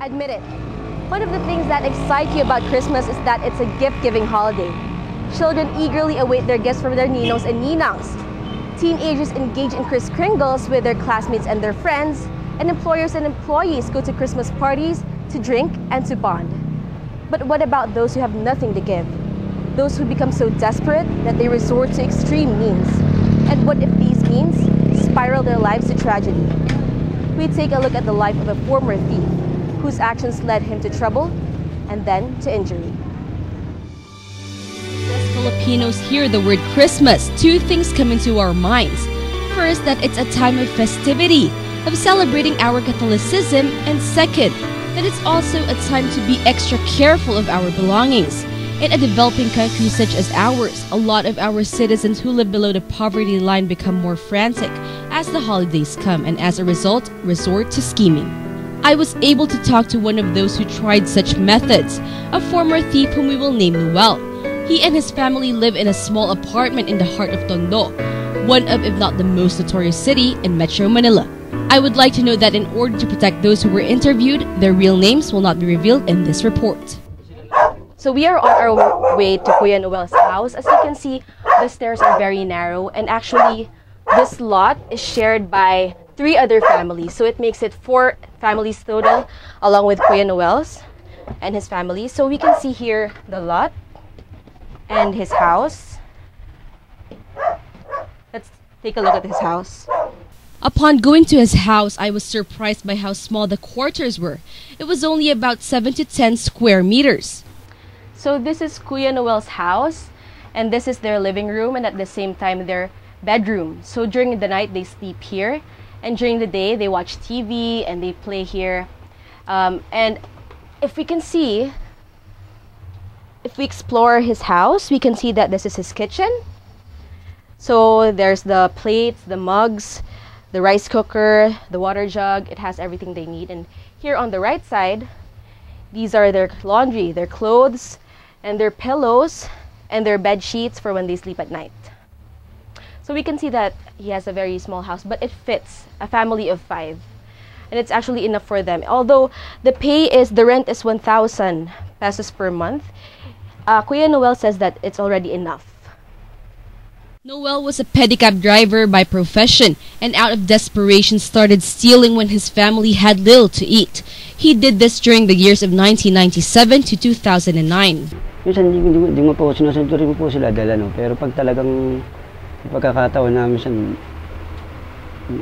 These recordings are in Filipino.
Admit it. One of the things that excite you about Christmas is that it's a gift-giving holiday. Children eagerly await their gifts from their ninos and ninangs. Teenagers engage in Kris Kringles with their classmates and their friends, and employers and employees go to Christmas parties to drink and to bond. But what about those who have nothing to give? Those who become so desperate that they resort to extreme means? And what if these means spiral their lives to tragedy? We take a look at the life of a former thief whose actions led him to trouble and then to injury. As Filipinos hear the word Christmas, two things come into our minds. First, that it's a time of festivity, of celebrating our Catholicism, and second, that it's also a time to be extra careful of our belongings. In a developing country such as ours, a lot of our citizens who live below the poverty line become more frantic as the holidays come and as a result, resort to scheming. I was able to talk to one of those who tried such methods, a former thief whom we will name Noel. He and his family live in a small apartment in the heart of Tondo, one of, if not the most notorious city in Metro Manila. I would like to note that in order to protect those who were interviewed, their real names will not be revealed in this report. So we are on our way to Kuya Noel's house. As you can see, the stairs are very narrow, and actually this lot is shared by 3 other families. So it makes it 4 families total, along with Kuya Noel's and his family. So we can see here the lot and his house. Let's take a look at his house. Upon going to his house, I was surprised by how small the quarters were. It was only about 7 to 10 square meters. So this is Kuya Noel's house, and this is their living room, and at the same time their bedroom. So during the night they sleep here, and during the day they watch TV and they play here. And if we can see, if we explore his house, we can see that this is his kitchen. So there's the plates, the mugs, the rice cooker, the water jug. It has everything they need. And here on the right side, these are their laundry, their clothes, and their pillows, and their bed sheets for when they sleep at night. So we can see that he has a very small house, but it fits a family of 5. And it's actually enough for them. Although the rent is 1,000 pesos per month, Kuya Noel says that it's already enough. Noel was a pedicab driver by profession and out of desperation started stealing when his family had little to eat. He did this during the years of 1997 to 2009. Minsan hindi mo po sinusunturin mo po sila dahil pero pag talagang pagkakataon na minsan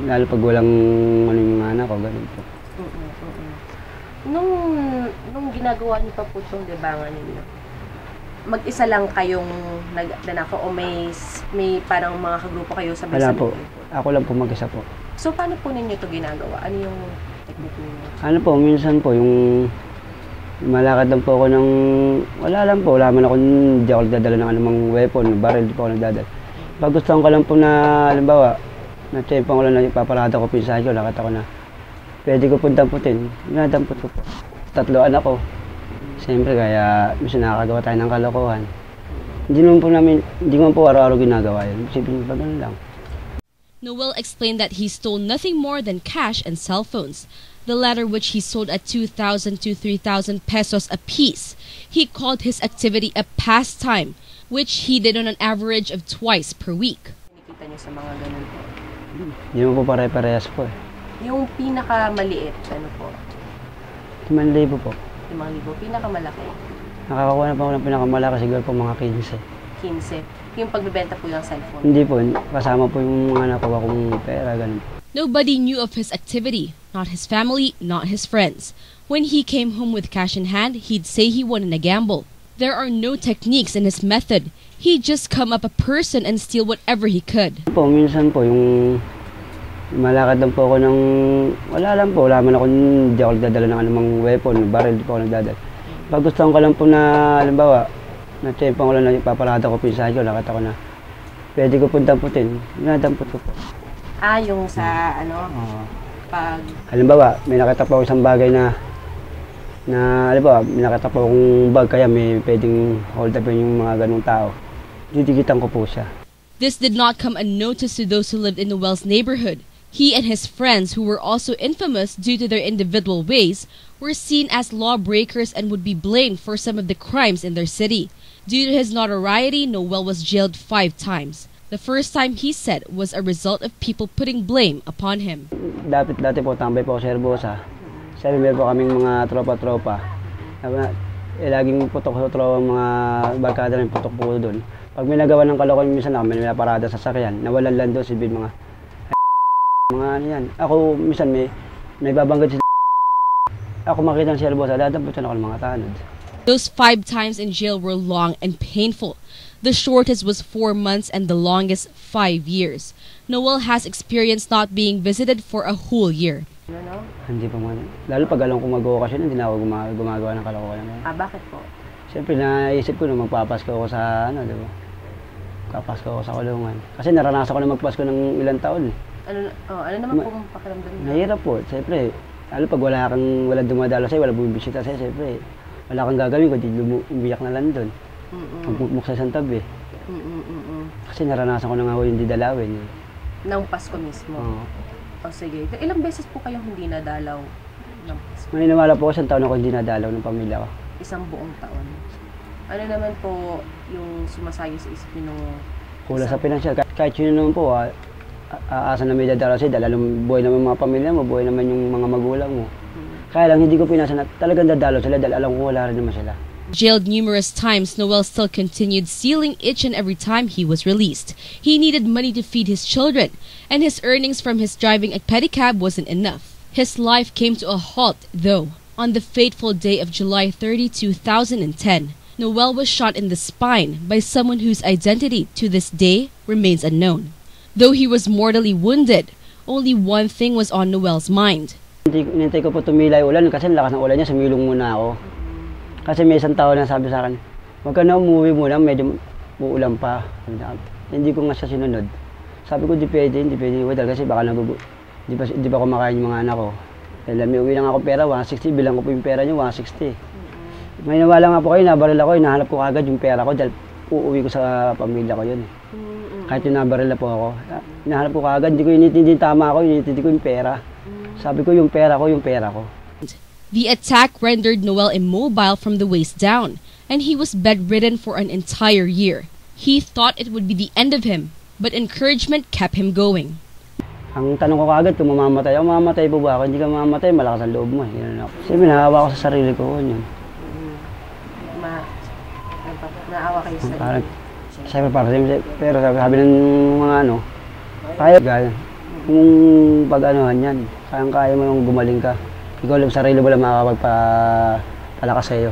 lalo pag walang yung anak ko, ganun po. Nung ginagawa niyo pa po itong libangan ninyo, mag-isa lang kayong nagnanakaw o may parang mga kagrupo kayo sa Wala po. Ako lang po mag-isa po. So paano po ninyo ito ginagawa? Ano yung technique ninyo? Ano po, minsan po yung malakad lang po ako ng wala man ako, hindi ako nagdadala ng anumang weapon, barrel, di po ako nagdadala. Pag gusto ko lang po na, halimbawa, na-chepan ko lang na ipaparada ko pinsahe ko, nakita ko na pwede ko po damputin, nadamput ko po. 3 anak ko. Siyempre, kaya minsan nakakagawa tayo ng kalokohan. Hindi mo po araw-araw ginagawa yun. Simple pa ganun lang. Noel explained that he stole nothing more than cash and cell phones, the latter which he sold at 2,000 to 3,000 pesos a piece. He called his activity a pastime, which he did on an average of twice per week. Nakikita niyo sa mga ganun po? Hindi mo po pare-parehas po eh. Yung pinakamaliit, ano po? 5,000 po. 5,000. Pinakamalaki? Nakakakuha na po ako ng pinakamalaki, siguro po mga 15. 15. Yung pagbebenta po yung cellphone? Hindi po, kasama po yung mga nakuha kong pera, ganun. Nobody knew of his activity, not his family, not his friends. When he came home with cash in hand, he'd say he won in a gamble. There are no techniques in his method. He'd just come up a person and steal whatever he could. Minsan po, yung malakad lang po ako ng wala man ako, hindi ako nagdadala ng anumang weapon, barrel, di po ako nagdadala. Pag gusto ko lang po na, halimbawa, na-chepan ko lang na ipaparada ko pinsahe ko, nakita ko na pwede ko po damputin, nadamput ko po. Yung sa pag... Halimbawa, may nakita po ako isang bagay na halimbawa, may nakita po akong bag, kaya may pwedeng hold up yung mga ganung tao. Didikitan ko po siya. This did not come unnoticed to those who lived in Noel's neighborhood. He and his friends, who were also infamous due to their individual ways, were seen as lawbreakers and would be blamed for some of the crimes in their city. Due to his notoriety, Noel was jailed 5 times. The first time, he said, was a result of people putting blame upon him. Dati po, tambay po ako sa Herbosa. Sabi meron po kaming mga tropa-tropa. Laging putok sa tropa mga barkada rin, putok po doon. Pag may nagawa ng kalokohan, minsan ako may naparada sa sakyan. Nawalan lang doon si Bin mga ano yan. Ako minsan may babanggit si ako makita ng si Herbosa, dadamputan ako ng mga tanod. Those 5 times in jail were long and painful. The shortest was 4 months and the longest 5 years. Noel has experienced not being visited for a whole year. Hindi pa man. Lalo pag alam ko mag-okasyon, hindi na ako gumagawa ng kalokohan. Bakit po? Siyempre naisip ko na magpapasko ako sa di ba? Magpapasko ako sa kulungan. Kasi naranasan ko na magpasko ng ilang taon. Ano naman pong pakiramdam niyo? Nahirap po. Siyempre, lalo pag walang dumadalo sa'yo, walang bumibisita sa'yo, siyempre, wala kang gagawin kundi umiyak na lang doon. Magmukmuk sa isang tabi. Kasi naranasan ko na nga yung didalawin. Nang Pasko mismo? Oo. Sige. Ilang beses po kayong hindi nadalaw ng Pasko? Maniniwala po ako, 1 taon ako hindi nadalaw ng pamilya ko. Isang buong taon. Ano naman po yung sumasayo sa isip niyo nung... Kulang sa pinansyal. Kahit yun naman po, aasa na may dadalaw sa'yo, dahil buhay naman mga pamilya mo, buhay naman yung mga magulang mo. Kaya lang hindi ko pinasa na talagang dadalaw sila dahil alam ko wala rin naman sila. Jailed numerous times, Noel still continued stealing each and every time he was released. He needed money to feed his children, and his earnings from his driving a pedicab wasn't enough. His life came to a halt, though, on the fateful day of July 30, 2010. Noel was shot in the spine by someone whose identity to this day remains unknown. Though he was mortally wounded, only one thing was on Noel's mind. Inintay ko po tumilay ulan kasi lakas ng ulan niya, sumilong muna ako. Kasi may isang tao na sabi sa akin, wag ka na umuwi muna, medyo uulan pa. Hindi ko nga siya sinunod. Sabi ko, hindi pwede dahil kasi baka di pa kumakain yung mga anak ko. Dahil may uwi lang ako pera, 160, bilang ko po yung pera niyo, 160. May nawala nga po kayo, nabaril ako, hinahanap ko agad yung pera ko dahil uuwi ko sa pamilya ko yun. Kahit yung nabaril po ako, hinahanap ko agad, hindi ko inintindi tama ako, inintindi ko yung pera. Sabi ko, yung pera ko, yung pera ko. The attack rendered Noel immobile from the waist down, and he was bedridden for an entire year. He thought it would be the end of him, but encouragement kept him going. Ang tanong ko kaagad kung mamamatay ako, mamamatay po ba ako? Hindi ka mamamatay, malakas ang loob mo. Siyempre, nahawa ko sa sarili ko yun. Naawa kayo sa sarili? Siyempre, pero sabi ng mga kaya gaya. Kung pag-anuhan yan, kaya mo yung gumaling ka. Ikaw lang sarili mo lang makakapagpalakas sa'yo.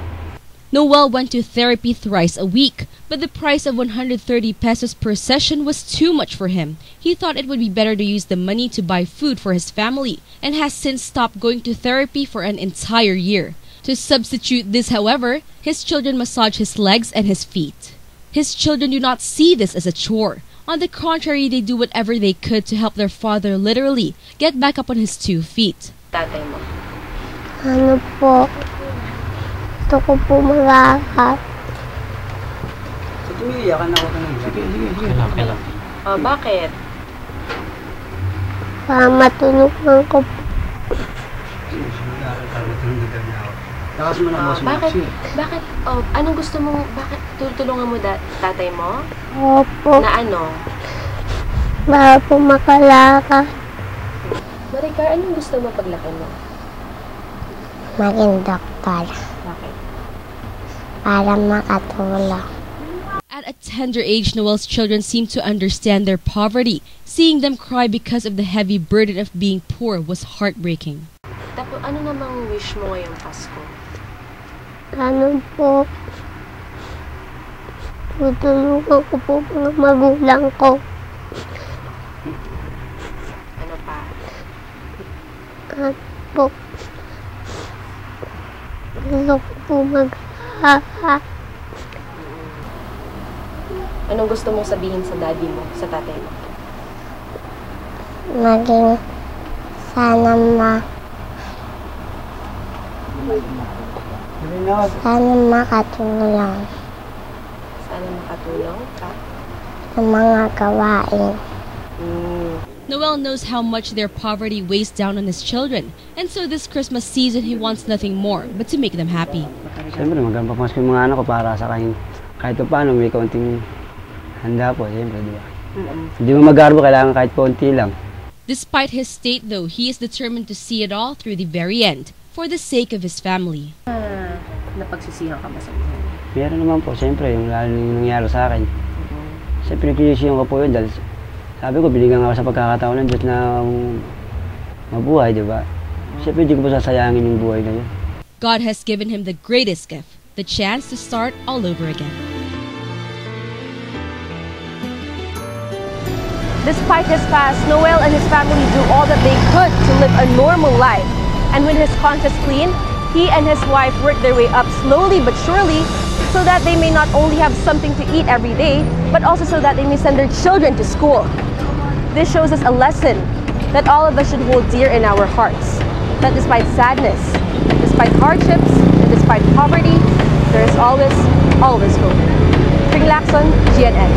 Noel went to therapy thrice a week, but the price of 130 pesos per session was too much for him. He thought it would be better to use the money to buy food for his family, and has since stopped going to therapy for an entire year. To substitute this, however, his children massage his legs and his feet. His children do not see this as a chore. On the contrary, they do whatever they could to help their father literally get back up on his 2 feet. Tatay mo? Ano po? Gusto ko po mag-aaral. So, tumiyakan na ako tanong. Sige. Bakit? Para matulungan ko po. Takas mo na boss mo. Bakit? Anong gusto mong, bakit tutulungan mo tatay mo? Opo. Na ano? Para po makalakad. Maricar, anong gusto mo paglaki mo? Maging doktor. Bakit? Para makatulong. At a tender age, Noel's children seemed to understand their poverty. Seeing them cry because of the heavy burden of being poor was heartbreaking. Tapos, ano namang wish mo ngayong Pasko? Ano po? Tutulungan ko po mga magulang ko. Ano pa? At po, gusto ko po mag-aaral. Anong gusto mong sabihin sa daddy mo, sa tatay mo? Maging sana makatulong Sana makatulong ka? sa mga gawain. Noel knows how much their poverty weighs down on his children, and so this Christmas season he wants nothing more but to make them happy. Siyempre, magpapamasko yung mga anak ko para sa kahit pa paano may kaunting handa po, siyempre, di ba? Hindi mo mag-arbo, kailangan kahit konti lang. Despite his state though, he is determined to see it all through the very end, for the sake of his family. Napagsisihan ka ba sa buhay? Meron naman po, siyempre, yung lalo yung nangyari sa akin. Siyempre, pinisiyan ko po yun dahil sabi ko, binigyan ako sa pagkakataon ng Diyos na mabuhay, di ba? Siyempre, hindi ko po sasayangin yung buhay na yun. God has given him the greatest gift, the chance to start all over again. Despite his past, Noel and his family do all that they could to live a normal life. And with his conscience clean, he and his wife work their way up slowly but surely so that they may not only have something to eat every day, but also so that they may send their children to school. This shows us a lesson that all of us should hold dear in our hearts. That despite sadness, despite hardships, and despite poverty, there is always hope. Pring Lacson, GNN.